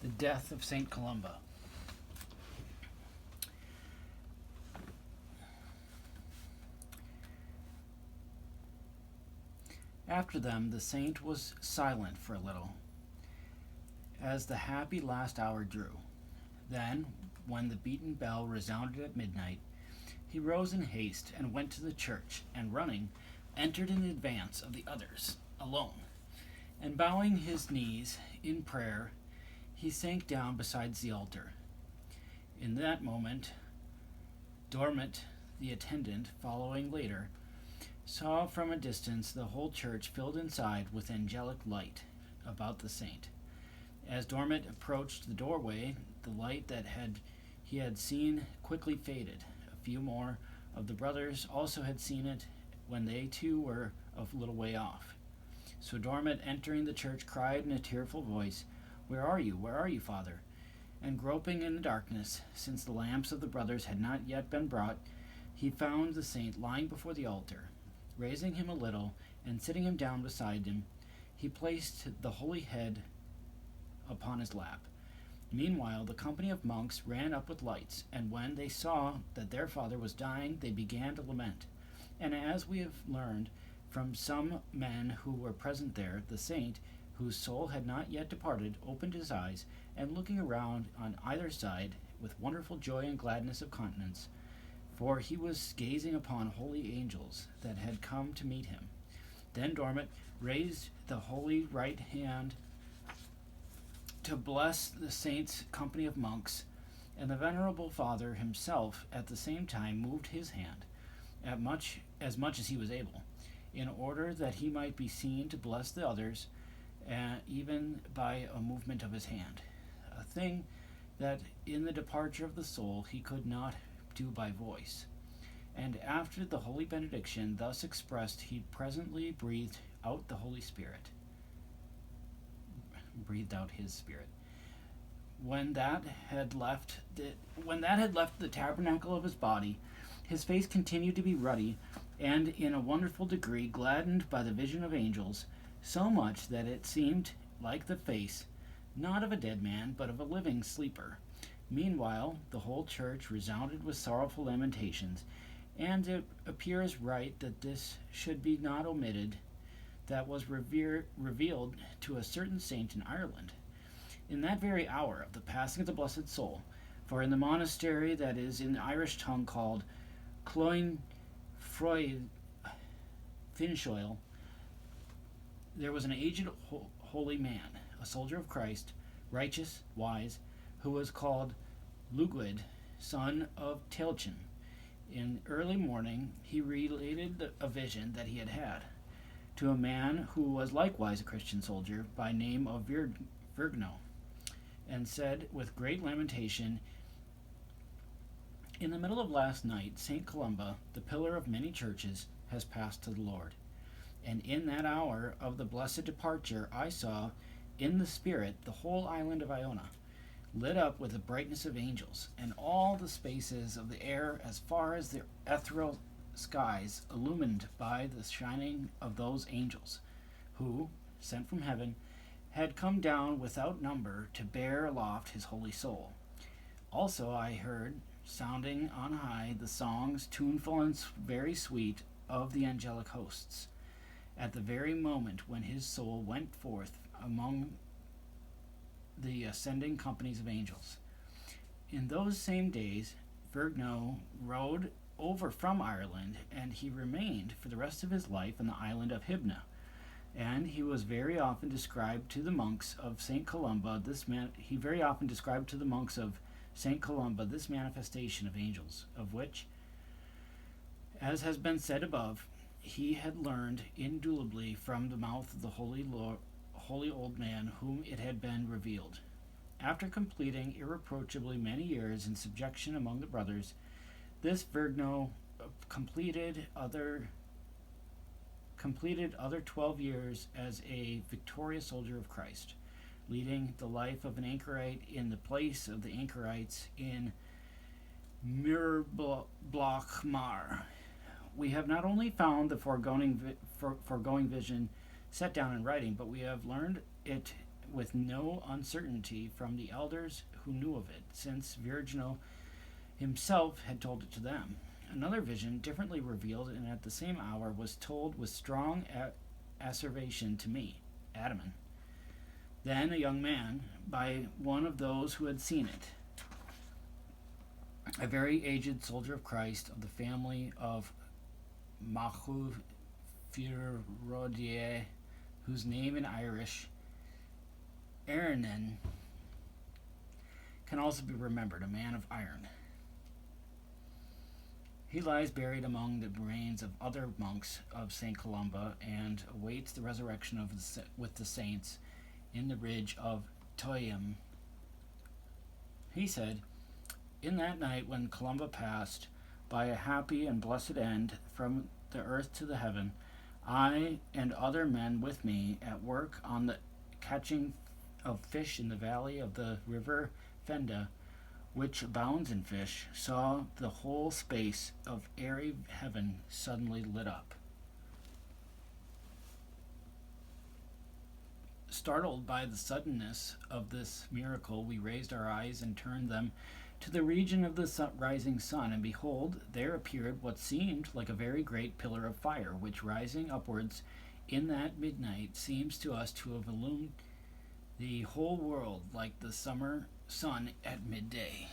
The death of Saint Columba. After them, the saint was silent for a little, as the happy last hour drew. Then, when the beaten bell resounded at midnight, he rose in haste and went to the church, and running, entered in advance of the others, alone. And bowing his knees in prayer, he sank down beside the altar. In that moment, Dormant, the attendant, following later, saw from a distance the whole church filled inside with angelic light about the saint. As Dormant approached the doorway, the light that he had seen quickly faded. A few more of the brothers also had seen it when they too were a little way off. So Dormant, entering the church, cried in a tearful voice, "Where are you? Where are you, Father?" And groping in the darkness, since the lamps of the brothers had not yet been brought, he found the saint lying before the altar. Raising him a little, and sitting him down beside him, he placed the holy head upon his lap. Meanwhile, the company of monks ran up with lights, and when they saw that their father was dying, they began to lament. And as we have learned from some men who were present there, the saint, whose soul had not yet departed, opened his eyes, and looking around on either side, with wonderful joy and gladness of countenance, for he was gazing upon holy angels that had come to meet him. Then Dormant raised the holy right hand to bless the saint's company of monks, and the venerable father himself at the same time moved his hand, as much as he was able, in order that he might be seen to bless the others, even by a movement of his hand, a thing that in the departure of the soul he could not do by voice. And after the holy benediction thus expressed, he presently breathed out his spirit. When that had left the tabernacle of his body, his face continued to be ruddy, and in a wonderful degree gladdened by the vision of angels, so much that it seemed like the face, not of a dead man, but of a living sleeper. Meanwhile, the whole church resounded with sorrowful lamentations, and it appears right that this should be not omitted, that was revealed to a certain saint in Ireland, in that very hour of the passing of the blessed soul. For in the monastery that is in the Irish tongue called Cloyne Finshoil, there was an aged holy man, a soldier of Christ, righteous, wise, who was called Lugwid, son of Tailchin. In early morning he related a vision that he had had to a man who was likewise a Christian soldier, by name of Virgno, and said with great lamentation, "In the middle of last night, St. Columba, the pillar of many churches, has passed to the Lord. And in that hour of the blessed departure I saw, in the spirit, the whole island of Iona, lit up with the brightness of angels, and all the spaces of the air as far as the ethereal skies illumined by the shining of those angels, who, sent from heaven, had come down without number to bear aloft his holy soul. Also I heard, sounding on high, the songs, tuneful and very sweet, of the angelic hosts, at the very moment when his soul went forth among the ascending companies of angels. In those same days, Virgno rode over from Ireland, and he remained for the rest of his life in the island of Hibna. And he was very often described to the monks of St. Columba this manifestation of angels, of which, as has been said above, he had learned indubitably from the mouth of the holy old man whom it had been revealed. After completing irreproachably many years in subjection among the brothers, this Virgno completed other 12 years as a victorious soldier of Christ, leading the life of an anchorite in the place of the anchorites in Mirblochmar. We have not only found the foregoing vision set down in writing, but we have learned it with no uncertainty from the elders who knew of it, since Virgino himself had told it to them. Another vision, differently revealed and at the same hour, was told with strong asseveration to me, Adaman, then a young man, by one of those who had seen it, a very aged soldier of Christ of the family of Mahu Firodier, whose name in Irish, Aranen, can also be remembered, a man of iron. He lies buried among the remains of other monks of St. Columba and awaits the resurrection with the saints in the ridge of Toyam. He said, in that night when Columba passed by a happy and blessed end from the earth to the heaven, I and other men with me at work on the catching of fish in the valley of the river Fenda, which abounds in fish, saw the whole space of airy heaven suddenly lit up. Startled by the suddenness of this miracle, we raised our eyes and turned them to the region of the rising sun, and behold, there appeared what seemed like a very great pillar of fire, which rising upwards in that midnight seems to us to have illumined the whole world like the summer sun at midday.